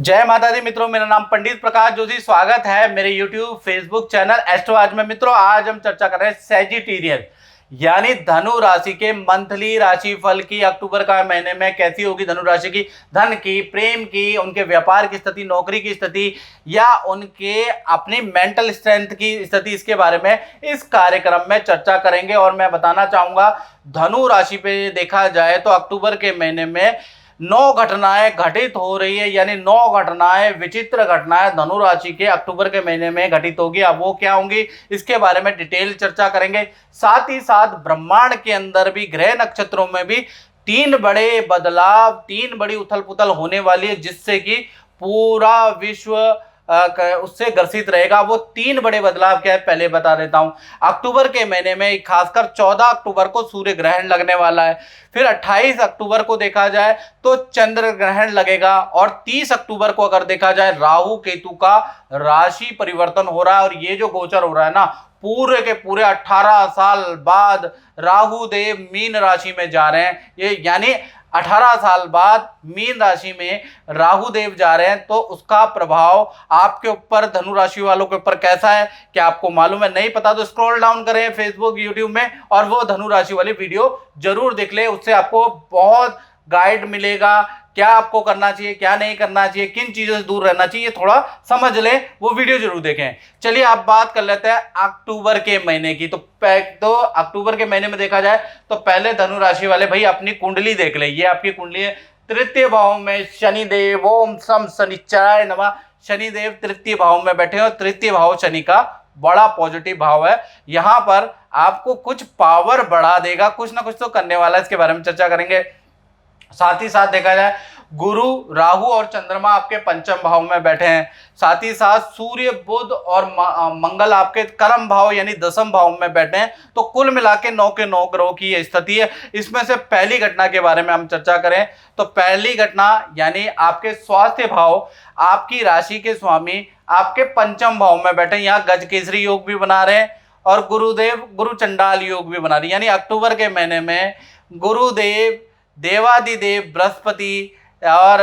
जय माता दी मित्रों, मेरा नाम पंडित प्रकाश जोशी। स्वागत है मेरे YouTube फेसबुक चैनल एस्ट्रो आज में। मित्रों, आज हम चर्चा कर रहे हैं सैजिटेरियस यानी धनु राशि के मंथली राशि फल की। अक्टूबर का महीने में कैसी होगी धनु राशि की, धन की, प्रेम की, उनके व्यापार की स्थिति, नौकरी की स्थिति या उनके अपनी मेंटल स्ट्रेंथ की स्थिति, इसके बारे में इस कार्यक्रम में चर्चा करेंगे। और मैं बताना चाहूंगा, धनु राशि पे देखा जाए तो अक्टूबर के महीने में 9 घटनाएं घटित हो रही है, यानी 9 घटनाएं, विचित्र घटनाएं धनु राशि के अक्टूबर के महीने में घटित होगी। अब वो क्या होंगी, इसके बारे में डिटेल चर्चा करेंगे। साथ ही साथ ब्रह्मांड के अंदर भी, ग्रह नक्षत्रों में भी 3 बड़े बदलाव, 3 बड़ी उथल पुथल होने वाली है, जिससे कि पूरा विश्व उससे ग्रसित रहेगा। वो 3 बड़े बदलाव क्या है पहले बता देता हूं। अक्टूबर के महीने में खासकर 14 अक्टूबर को सूर्य ग्रहण लगने वाला है। फिर 28 अक्टूबर को देखा जाए तो चंद्र ग्रहण लगेगा। और 30 अक्टूबर को अगर देखा जाए, राहु केतु का राशि परिवर्तन हो रहा है। और ये जो गोचर हो रहा है ना, पूरे के पूरे 18 साल बाद राहु देव मीन राशि में जा रहे हैं। ये यानी 18 साल बाद मीन राशि में राहु देव जा रहे हैं, तो उसका प्रभाव आपके ऊपर, धनु राशि वालों के ऊपर कैसा है, क्या आपको मालूम है? नहीं पता तो स्क्रॉल डाउन करें फेसबुक, यूट्यूब में और वो धनु राशि वाली वीडियो जरूर देख ले। उससे आपको बहुत गाइड मिलेगा, क्या आपको करना चाहिए, क्या नहीं करना चाहिए, किन चीजों से दूर रहना चाहिए, थोड़ा समझ ले, वो वीडियो जरूर देखें। चलिए आप बात कर लेते हैं अक्टूबर के महीने की। तो अक्टूबर के महीने में देखा जाए तो पहले धनु राशि वाले भाई अपनी कुंडली देख ले। ये आपकी कुंडली है। तृतीय भाव में शनि देव, ओम सम शनिश्चराय नमः। शनि देव तृतीय भाव में बैठे और तृतीय भाव शनि का बड़ा पॉजिटिव भाव है। यहां पर आपको कुछ पावर बढ़ा देगा, कुछ ना कुछ तो करने वाला है, इसके बारे में चर्चा करेंगे। साथ ही साथ देखा जाए, गुरु, राहु और चंद्रमा आपके पंचम भाव में बैठे हैं। साथ ही साथ सूर्य, बुध और मंगल आपके कर्म भाव यानी दसम भाव में बैठे हैं। तो कुल मिला के 9 के 9 ग्रहों की ये स्थिति है। इसमें से पहली घटना के बारे में हम चर्चा करें तो पहली घटना यानी आपके स्वास्थ्य भाव, आपकी राशि के स्वामी आपके पंचम भाव में बैठे। यहाँ गज केसरी योग भी बना रहे हैं और गुरुदेव गुरु चंडाल योग भी बना रहे हैं। यानी अक्टूबर के महीने में गुरुदेव, देवादिदेव बृहस्पति और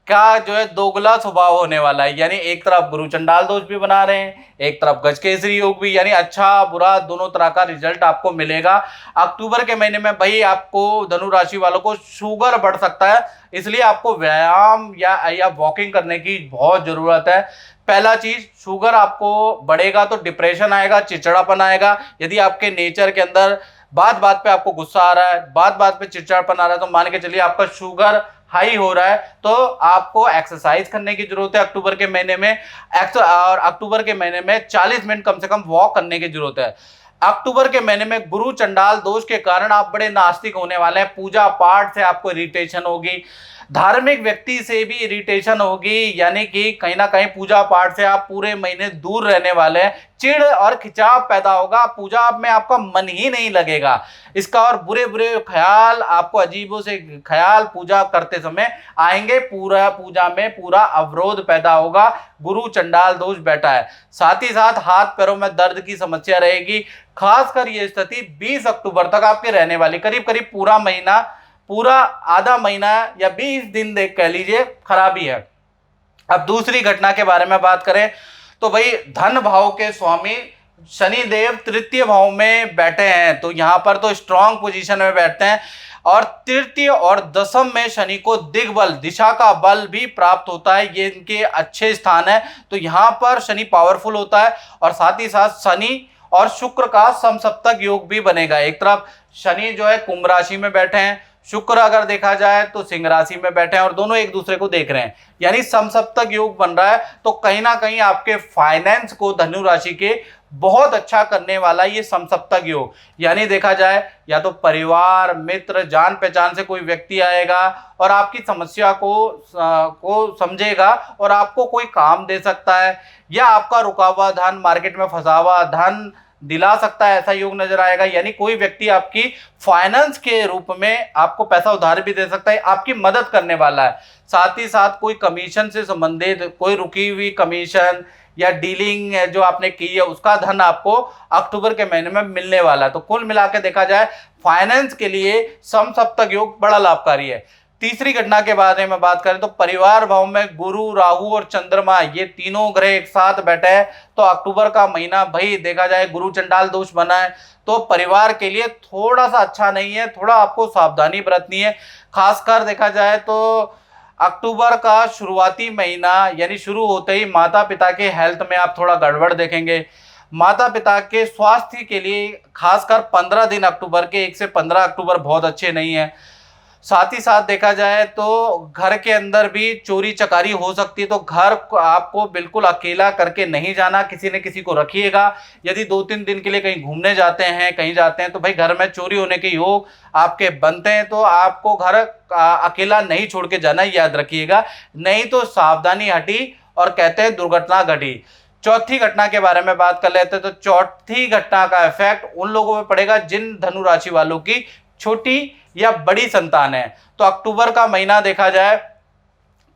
का जो है दोगला स्वभाव होने वाला है। यानी एक तरफ गुरु चंडाल दोष भी बना रहे हैं, एक तरफ गजकेसरी योग भी, यानी अच्छा बुरा दोनों तरह का रिजल्ट आपको मिलेगा। अक्टूबर के महीने में भाई आपको, धनु राशि वालों को शुगर बढ़ सकता है, इसलिए आपको व्यायाम या वॉकिंग करने की बहुत जरूरत है। पहला चीज, शुगर आपको बढ़ेगा तो डिप्रेशन आएगा, चिड़चिड़ापन आएगा। यदि आपके नेचर के अंदर बात बात पे आपको गुस्सा आ रहा है, बात बात पे चिड़चिड़ापन आ रहा है, तो मान के चलिए आपका शुगर हाई हो रहा है, तो आपको एक्सरसाइज करने की जरूरत है अक्टूबर के महीने में। और अक्टूबर के महीने में 40 मिनट कम से कम वॉक करने की जरूरत है। अक्टूबर के महीने में गुरु चंडाल दोष के कारण आप बड़े नास्तिक होने वाले हैं। पूजा पाठ से आपको इरिटेशन होगी, धार्मिक व्यक्ति से भी इरिटेशन होगी, यानी कि कहीं ना कहीं पूजा पाठ से आप पूरे महीने दूर रहने वाले हैं। चिढ़ और खिंचाव पैदा होगा, पूजा में आपका मन ही नहीं लगेगा इसका, और बुरे बुरे ख्याल आपको, अजीबों से ख्याल पूजा करते समय आएंगे। पूरा पूजा में पूरा अवरोध पैदा होगा, गुरु चंडाल दोष बैठा है। साथ ही साथ हाथ पैरों में दर्द की समस्या रहेगी। खासकर ये स्थिति 20 अक्टूबर तक आपके रहने वाली, करीब करीब पूरा महीना, पूरा आधा महीना या 20 दिन देख कह लीजिए खराबी है। अब दूसरी घटना के बारे में बात करें तो भाई धन भाव के स्वामी शनि देव तृतीय भाव में बैठे हैं, तो यहां पर तो स्ट्रांग पोजीशन में बैठते हैं। और तृतीय और दसम में शनि को दिग्बल, दिशा का बल भी प्राप्त होता है। ये इनके अच्छे स्थान है, तो यहां पर शनि पावरफुल होता है। और साथ ही साथ शनि और शुक्र का समसप्तक योग भी बनेगा। एक तरफ शनि जो है कुंभ राशि में बैठे हैं, शुक्र अगर देखा जाए तो सिंह राशि में बैठे हैं, और दोनों एक दूसरे को देख रहे हैं, यानी समसप्तक योग बन रहा है। तो कहीं ना कहीं आपके फाइनेंस को, धनु राशि के, बहुत अच्छा करने वाला ये समसप्तक योग। यानी देखा जाए, या तो परिवार, मित्र, जान पहचान से कोई व्यक्ति आएगा और आपकी समस्या को समझेगा और आपको कोई काम दे सकता है, या आपका रुका हुआ धन, मार्केट में फंसा हुआ धन दिला सकता है, ऐसा योग नजर आएगा। यानी कोई व्यक्ति आपकी फाइनेंस के रूप में आपको पैसा उधार भी दे सकता है, आपकी मदद करने वाला है। साथ ही साथ कोई कमीशन से संबंधित कोई रुकी हुई कमीशन या डीलिंग जो आपने की है, उसका धन आपको अक्टूबर के महीने में मिलने वाला है। तो कुल मिला के देखा जाए, फाइनेंस के लिए समसप्तक योग बड़ा लाभकारी है। तीसरी घटना के बारे में बात करें तो परिवार भाव में गुरु, राहु और चंद्रमा ये तीनों ग्रह एक साथ बैठे हैं, तो अक्टूबर का महीना भाई देखा जाए गुरु चंडाल दोष बना है, तो परिवार के लिए थोड़ा सा अच्छा नहीं है, थोड़ा आपको सावधानी बरतनी है। खासकर देखा जाए तो अक्टूबर का शुरुआती महीना यानी शुरू होते ही माता पिता के हेल्थ में आप थोड़ा गड़बड़ देखेंगे। माता पिता के स्वास्थ्य के लिए खासकर 15 दिन अक्टूबर के 1 से 15 अक्टूबर बहुत अच्छे नहीं है। साथ ही साथ देखा जाए तो घर के अंदर भी चोरी चकारी हो सकती है, तो घर को आपको बिल्कुल अकेला करके नहीं जाना, किसी न किसी को रखिएगा। यदि 2-3 दिन के लिए कहीं घूमने जाते हैं, कहीं जाते हैं, तो भाई घर में चोरी होने के योग आपके बनते हैं, तो आपको घर अकेला नहीं छोड़ के जाना, याद रखिएगा, नहीं तो सावधानी हटी और कहते हैं दुर्घटना घटी। चौथी घटना के बारे में बात कर लेते हैं, तो चौथी घटना का इफेक्ट उन लोगों में पड़ेगा जिन धनु राशि वालों की छोटी या बड़ी संतान है। तो अक्टूबर का महीना देखा जाए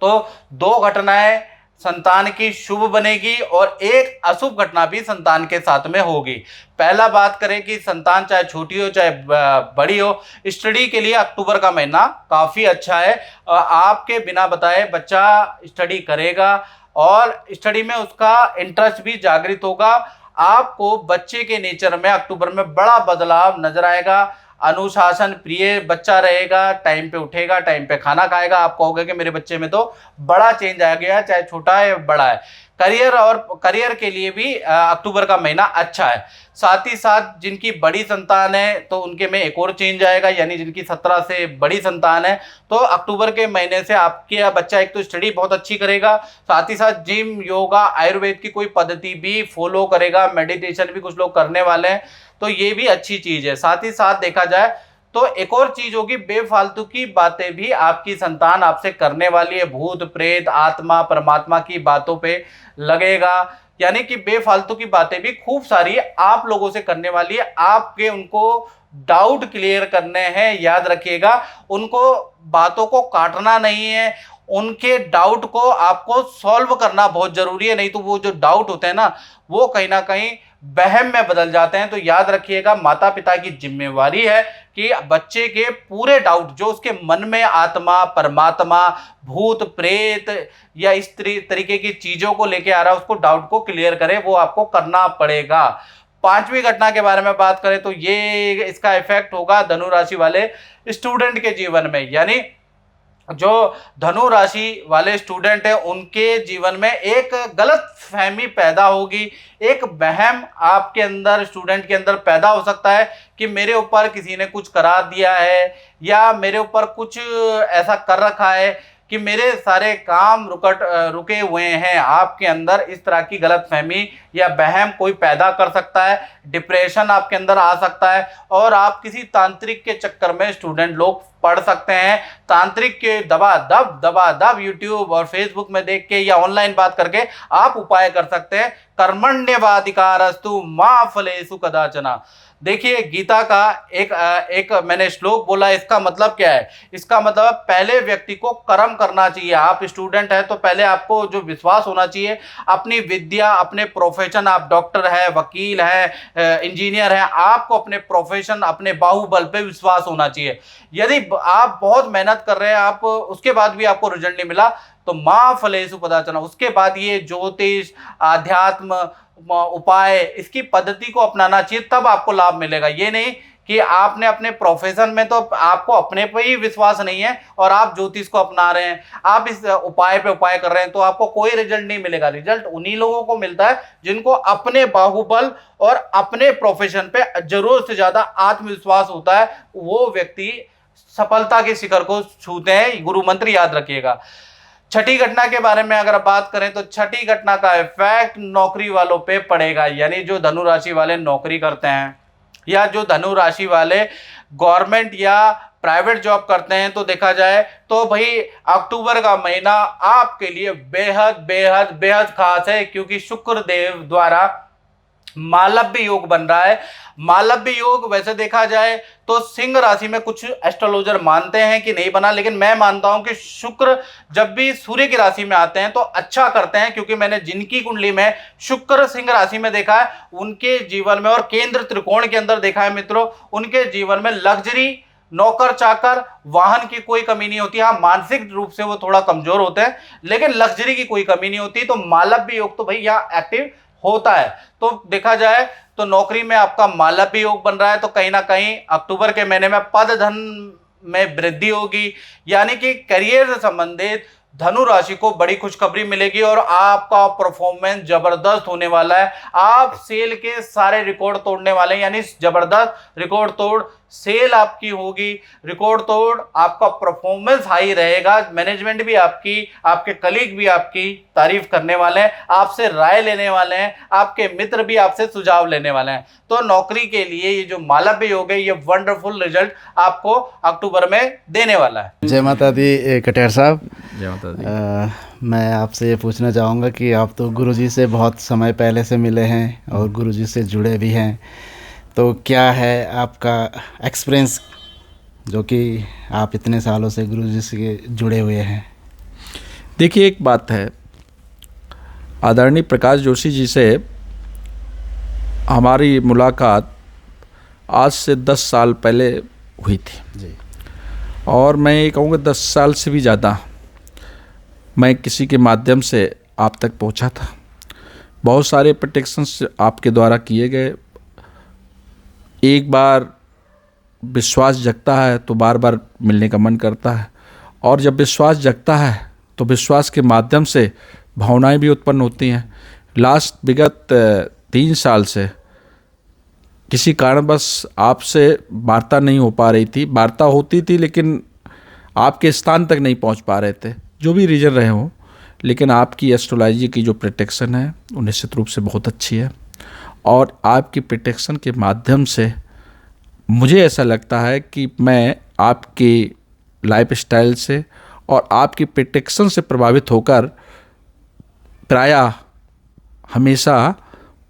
तो 2 घटनाएं संतान की शुभ बनेगी और एक अशुभ घटना भी संतान के साथ में होगी। पहला बात करें कि संतान चाहे छोटी हो चाहे बड़ी हो, स्टडी के लिए अक्टूबर का महीना काफ़ी अच्छा है। आपके बिना बताए बच्चा स्टडी करेगा और स्टडी में उसका इंटरेस्ट भी जागृत होगा। आपको बच्चे के नेचर में अक्टूबर में बड़ा बदलाव नजर आएगा। अनुशासन प्रिय बच्चा रहेगा, टाइम पे उठेगा, टाइम पे खाना खाएगा। आप कहोगे कि मेरे बच्चे में तो बड़ा चेंज आ गया, चाहे छोटा है या बड़ा है। करियर के लिए भी अक्टूबर का महीना अच्छा है। साथ ही साथ जिनकी बड़ी संतान है तो उनके में एक और चेंज आएगा, यानी जिनकी 17 से बड़ी संतान है तो अक्टूबर के महीने से आपके बच्चा एक तो स्टडी बहुत अच्छी करेगा, साथ ही साथ जिम, योगा, आयुर्वेद की कोई पद्धति भी फॉलो करेगा, मेडिटेशन भी कुछ लोग करने वाले हैं, तो ये भी अच्छी चीज है। साथ ही साथ देखा जाए तो एक और चीज होगी, बेफालतू की बातें भी आपकी संतान आपसे करने वाली है। भूत प्रेत, आत्मा, परमात्मा की बातों पे लगेगा, यानी कि बेफालतू की बातें भी खूब सारी आप लोगों से करने वाली है। आपके उनको डाउट क्लियर करने हैं, याद रखिएगा, उनको बातों को काटना नहीं है, उनके डाउट को आपको सॉल्व करना बहुत जरूरी है, नहीं तो वो जो डाउट होते हैं ना वो कहीं ना कहीं वहम में बदल जाते हैं। तो याद रखिएगा, माता पिता की जिम्मेवारी है कि बच्चे के पूरे डाउट जो उसके मन में आत्मा, परमात्मा, भूत प्रेत या इस तरीके की चीजों को लेके आ रहा है, उसको डाउट को क्लियर करे, वो आपको करना पड़ेगा। 5वीं घटना के बारे में बात करें तो ये इसका इफेक्ट होगा धनु राशि वाले स्टूडेंट के जीवन में, यानी जो धनु राशि वाले स्टूडेंट हैं उनके जीवन में एक गलत फहमी पैदा होगी, एक वहम आपके अंदर, स्टूडेंट के अंदर पैदा हो सकता है कि मेरे ऊपर किसी ने कुछ करा दिया है या मेरे ऊपर कुछ ऐसा कर रखा है कि मेरे सारे काम रुके हुए हैं। आपके अंदर इस तरह की गलतफहमी या वहम कोई पैदा कर सकता है, डिप्रेशन आपके अंदर आ सकता है और आप किसी तांत्रिक के चक्कर में स्टूडेंट लोग पढ़ सकते हैं। तांत्रिक के दबा यूट्यूब और फेसबुक में देख के या ऑनलाइन बात करके आप उपाय कर सकते हैं। कर्मण्येवाधिकारस्तु मा फलेषु कदाचन। देखिए गीता का एक मैंने श्लोक बोला, इसका मतलब क्या है? इसका मतलब पहले व्यक्ति को कर्म करना चाहिए। आप स्टूडेंट हैं तो पहले आपको जो विश्वास होना चाहिए अपनी विद्या, अपने प्रोफेशन, आप डॉक्टर है, वकील है, इंजीनियर है, आपको अपने प्रोफेशन, अपने बाहुबल पे विश्वास होना चाहिए। यदि आप बहुत मेहनत कर रहे हैं, आप उसके बाद भी आपको रिजल्ट नहीं मिला तो माँ फलेषु कदाचन, उसके बाद ये ज्योतिष, आध्यात्म, उपाय, इसकी पद्धति को अपनाना चाहिए, तब आपको लाभ मिलेगा। ये नहीं कि आपने अपने प्रोफेशन में तो आपको अपने पे ही विश्वास नहीं है और आप ज्योतिष को अपना रहे हैं, आप इस उपाय पे उपाय कर रहे हैं, तो आपको कोई रिजल्ट नहीं मिलेगा। रिजल्ट उन्हीं लोगों को मिलता है जिनको अपने बाहुबल और अपने प्रोफेशन पे जरूरत से ज्यादा आत्मविश्वास होता है, वो व्यक्ति सफलता के शिखर को छूते हैं। गुरु मंत्र याद रखिएगा। छठी घटना के बारे में अगर बात करें तो छठी घटना का इफेक्ट नौकरी वालों पे पड़ेगा, यानी जो धनु राशि वाले नौकरी करते हैं या जो धनु राशि वाले गवर्नमेंट या प्राइवेट जॉब करते हैं, तो देखा जाए तो भाई अक्टूबर का महीना आपके लिए बेहद बेहद बेहद खास है, क्योंकि शुक्र देव द्वारा मालव्य योग बन रहा है। मालव्य योग वैसे देखा जाए तो सिंह राशि में कुछ एस्ट्रोलॉजर मानते हैं कि नहीं बना, लेकिन मैं मानता हूं कि शुक्र जब भी सूर्य की राशि में आते हैं तो अच्छा करते हैं, क्योंकि मैंने जिनकी कुंडली में शुक्र सिंह राशि में देखा है उनके जीवन में, और केंद्र त्रिकोण के अंदर देखा है मित्रों, उनके जीवन में लग्जरी नौकर चाकर, वाहन की कोई कमी नहीं होती। हाँ, मानसिक रूप से वो थोड़ा कमजोर होते हैं, लेकिन लग्जरी की कोई कमी नहीं होती। तो मालव्य योग तो भाई यहाँ एक्टिव होता है। तो देखा जाए तो नौकरी में आपका मालव्य योग बन रहा है, तो कहीं ना कहीं अक्टूबर के महीने में पद धन में वृद्धि होगी, यानी कि करियर से संबंधित धनु राशि को बड़ी खुशखबरी मिलेगी और आपका परफॉर्मेंस जबरदस्त होने वाला है। आप सेल के सारे रिकॉर्ड तोड़ने वाले हैं, यानी जबरदस्त रिकॉर्ड तोड़ सेल आपकी होगी, रिकॉर्ड तोड़ आपका परफॉर्मेंस हाई रहेगा। मैनेजमेंट भी आपकी, आपके कलीग भी आपकी तारीफ करने वाले हैं, आपसे राय लेने वाले हैं, आपके मित्र भी आपसे सुझाव लेने वाले हैं। तो नौकरी के लिए ये जो मालव्य योग है, ये वंडरफुल रिजल्ट आपको अक्टूबर में देने वाला है। जय माता दी कटियार साहब। जय माता दी। मैं आपसे ये पूछना चाहूँगा कि आप तो गुरुजी से बहुत समय पहले से मिले हैं और गुरुजी से जुड़े भी हैं, तो क्या है आपका एक्सपीरियंस जो कि आप इतने सालों से गुरुजी से जुड़े हुए हैं? देखिए, एक बात है, आदरणीय प्रकाश जोशी जी से हमारी मुलाकात आज से 10 साल पहले हुई थी जी। और मैं ये कहूँगा 10 साल से भी ज़्यादा मैं किसी के माध्यम से आप तक पहुँचा था। बहुत सारे प्रोटेक्शंस आपके द्वारा किए गए। एक बार विश्वास जगता है तो बार बार मिलने का मन करता है, और जब विश्वास जगता है तो विश्वास के माध्यम से भावनाएं भी उत्पन्न होती हैं। लास्ट विगत 3 साल से किसी कारणवश आपसे वार्ता नहीं हो पा रही थी, वार्ता होती थी लेकिन आपके स्थान तक नहीं पहुंच पा रहे थे, जो भी रीज़न रहे हों। लेकिन आपकी एस्ट्रोलॉजी की जो प्रोटेक्शन है वो निश्चित रूप से बहुत अच्छी है, और आपकी प्रोटेक्शन के माध्यम से मुझे ऐसा लगता है कि मैं आपकी लाइफस्टाइल से और आपकी प्रोटेक्शन से प्रभावित होकर प्रायः हमेशा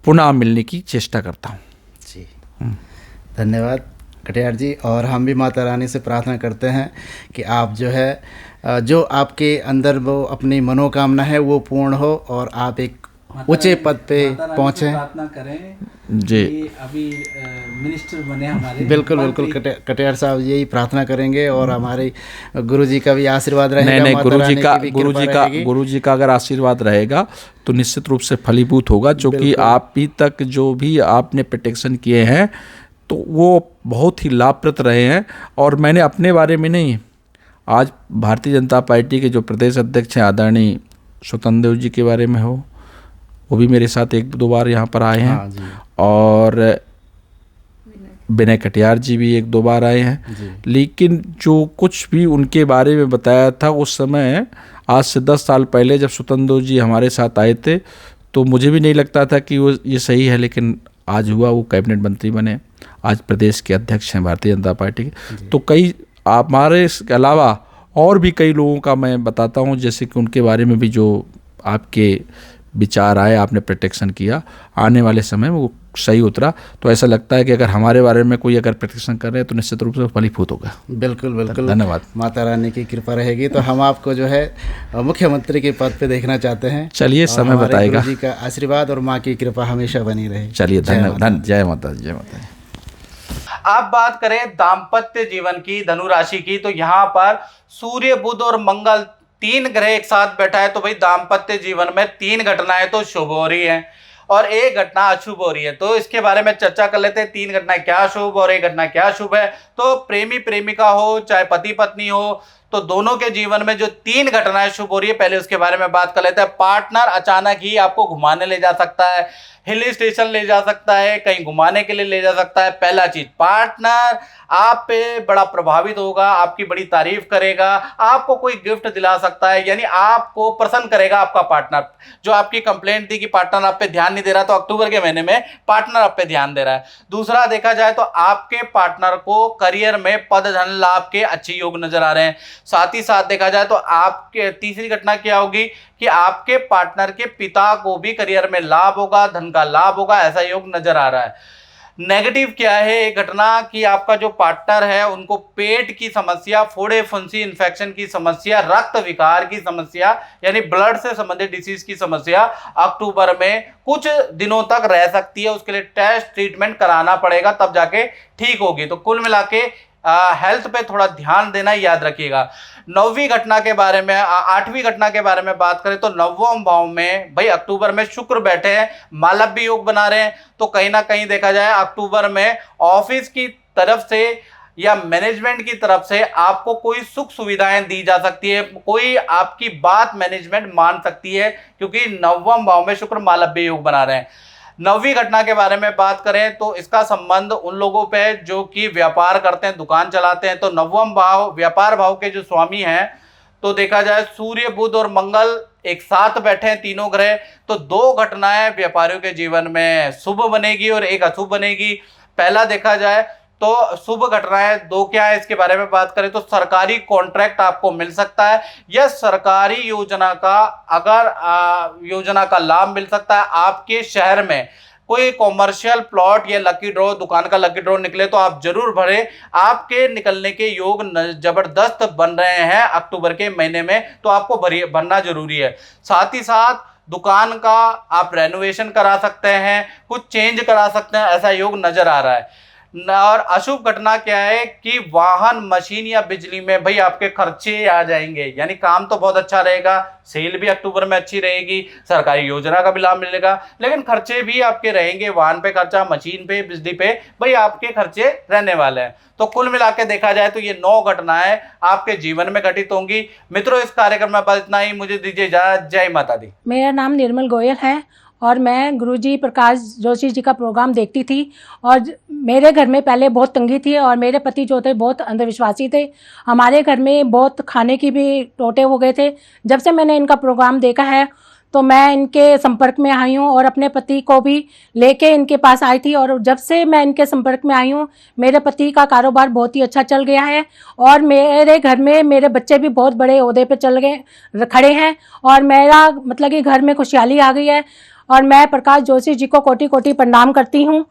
पुनः मिलने की चेष्टा करता हूँ। जी, धन्यवाद कटियार जी। और हम भी माता रानी से प्रार्थना करते हैं कि आप जो है जो आपके अंदर वो अपनी मनोकामना है वो पूर्ण हो और आप एक ऊंचे पद पे पहुँचे। प्रार्थना करें जी। कि अभी मिनिस्टर बने हमारे। बिल्कुल बिल्कुल कटियार साहब यही प्रार्थना करेंगे, और हमारे गुरुजी का भी आशीर्वाद रहेगा। नहीं, माता रानी की भी कृपा रहेगी। गुरुजी का अगर आशीर्वाद रहेगा तो निश्चित रूप से फलीभूत होगा, क्योंकि आप भी तक जो भी आपने प्रोटेक्शन किए हैं तो वो बहुत ही लाभप्रद रहे हैं। और मैंने अपने बारे में नहीं, आज भारतीय जनता पार्टी के जो प्रदेश अध्यक्ष हैं आदरणीय स्वतंत्र देव जी के बारे में हो, वो भी मेरे साथ 1-2 बार यहाँ पर आए हैं। हाँ जी। और विनय कटियार जी भी 1-2 बार आए हैं। लेकिन जो कुछ भी उनके बारे में बताया था उस समय, आज से 10 साल पहले जब स्वतंत्र जी हमारे साथ आए थे, तो मुझे भी नहीं लगता था कि वो ये सही है, लेकिन आज हुआ, वो कैबिनेट मंत्री बने, आज प्रदेश के अध्यक्ष हैं भारतीय जनता पार्टी के। तो कई हमारे इसके अलावा और भी कई लोगों का मैं बताता हूँ, जैसे कि उनके बारे में भी जो आपके विचार आए, आपने प्रोटेक्शन किया, आने वाले समय में वो सही उतरा। तो ऐसा लगता है कि अगर हमारे बारे में कोई अगर प्रोटेक्शन कर रहे हैं तो निश्चित रूप से फलीभूत होगा। बिल्कुल बिल्कुल, धन्यवाद। माता रानी की कृपा रहेगी तो हम आपको जो है मुख्यमंत्री के पद पे देखना चाहते हैं। चलिए, समय बताएगा। गुरुजी का आशीर्वाद और माँ की कृपा हमेशा बनी रहे। चलिए, धन्यवाद। जय माता दी, जय माता दी। आप बात करें दाम्पत्य जीवन की, धनु राशि की, तो यहाँ पर सूर्य, बुध और मंगल 3 ग्रह एक साथ बैठा है। तो भाई दाम्पत्य जीवन में 3 घटनाएं तो शुभ हो रही हैं और एक घटना अशुभ हो रही है। तो इसके बारे में चर्चा कर लेते हैं, 3 घटनाएं क्या शुभ और एक घटना क्या शुभ है। तो प्रेमी प्रेमिका हो, चाहे पति पत्नी हो, तो दोनों के जीवन में जो 3 घटनाएं शुभ हो रही है, पहले उसके बारे में बात कर लेते हैं। पार्टनर अचानक ही आपको घुमाने ले जा सकता है, हिल स्टेशन ले जा सकता है, कहीं घुमाने के लिए ले जा सकता है। पहला चीज, पार्टनर आप पे बड़ा प्रभावित होगा, आपकी बड़ी तारीफ करेगा, आपको कोई गिफ्ट दिला सकता है, यानी आपको प्रसन्न करेगा आपका पार्टनर। जो आपकी कंप्लेंट थी कि पार्टनर आप पे ध्यान नहीं दे रहा, तो अक्टूबर के महीने में पार्टनर आप पे ध्यान दे रहा है। दूसरा देखा जाए तो आपके पार्टनर को करियर में पद धन लाभ के अच्छे योग नजर आ रहे हैं। साथ ही साथ देखा जाए तो आपके तीसरी घटना क्या होगी कि आपके पार्टनर के पिता को भी करियर में लाभ होगा, धन का लाभ होगा, ऐसा योग नजर आ रहा है। नेगेटिव क्या है एक घटना कि आपका जो पार्टनर है उनको पेट की समस्या, फोड़े फुंसी इन्फेक्शन की समस्या, रक्त विकार की समस्या, यानी ब्लड से संबंधित डिसीज की समस्या अक्टूबर में कुछ दिनों तक रह सकती है। उसके लिए टेस्ट ट्रीटमेंट कराना पड़ेगा, तब जाके ठीक होगी। तो कुल मिला के हेल्थ पे थोड़ा ध्यान देना याद रखिएगा। 9वीं घटना के बारे में 8वीं घटना के बारे में बात करें तो 9वें भाव में भाई अक्टूबर में शुक्र बैठे हैं, मालव्य योग बना रहे हैं, तो कहीं ना कहीं देखा जाए अक्टूबर में ऑफिस की तरफ से या मैनेजमेंट की तरफ से आपको कोई सुख सुविधाएं दी जा सकती है, कोई आपकी बात मैनेजमेंट मान सकती है, क्योंकि 9वें भाव में शुक्र मालव्य योग बना रहे हैं। 9वीं घटना के बारे में बात करें तो इसका संबंध उन लोगों पे जो कि व्यापार करते हैं, दुकान चलाते हैं। तो 9वां भाव व्यापार भाव के जो स्वामी हैं, तो देखा जाए सूर्य बुध और मंगल एक साथ बैठे हैं, तीनों ग्रह। तो 2 घटनाएं व्यापारियों के जीवन में शुभ बनेगी और एक अशुभ बनेगी। पहला देखा जाए तो शुभ घटनाएं 2 क्या है, इसके बारे में बात करें तो सरकारी कॉन्ट्रैक्ट आपको मिल सकता है, या सरकारी योजना का योजना का लाभ मिल सकता है। आपके शहर में कोई कॉमर्शियल प्लॉट या लकी ड्रॉ, दुकान का लकी ड्रॉ निकले तो आप जरूर भरें। आपके निकलने के योग जबरदस्त बन रहे हैं अक्टूबर के महीने में, तो आपको भरना जरूरी है। साथ ही साथ दुकान का आप रेनोवेशन करा सकते हैं, कुछ चेंज करा सकते हैं, ऐसा योग नजर आ रहा है। और अशुभ घटना क्या है कि वाहन, मशीन या बिजली में भाई आपके खर्चे आ जाएंगे, यानी काम तो बहुत अच्छा रहेगा, सेल भी अक्टूबर में अच्छी रहेगी, सरकारी योजना का भी लाभ मिलेगा, लेकिन खर्चे भी आपके रहेंगे। वाहन पे खर्चा, मशीन पे, बिजली पे, भाई आपके खर्चे रहने वाले हैं। तो कुल मिला के देखा जाए तो ये 9 घटनाएं आपके जीवन में घटित होंगी। मित्रों, इस कार्यक्रम में बस इतना ही। मुझे दीजिए इजाजत। जय माता दी। मेरा नाम निर्मल गोयल है और मैं गुरुजी प्रकाश जोशी जी का प्रोग्राम देखती थी। और मेरे घर में पहले बहुत तंगी थी और मेरे पति जो थे बहुत अंधविश्वासी थे। हमारे घर में बहुत खाने की भी टोटे हो गए थे। जब से मैंने इनका प्रोग्राम देखा है तो मैं इनके संपर्क में आई हूँ और अपने पति को भी लेके इनके पास आई थी। और जब से मैं इनके संपर्क में आई हूँ मेरे पति का कारोबार बहुत ही अच्छा चल गया है और मेरे घर में मेरे बच्चे भी बहुत बड़े ओहदे पे चल गए, खड़े हैं, और मेरा मतलब कि घर में खुशहाली आ गई है। और मैं प्रकाश जोशी जी को कोटि कोटि प्रणाम करती हूँ।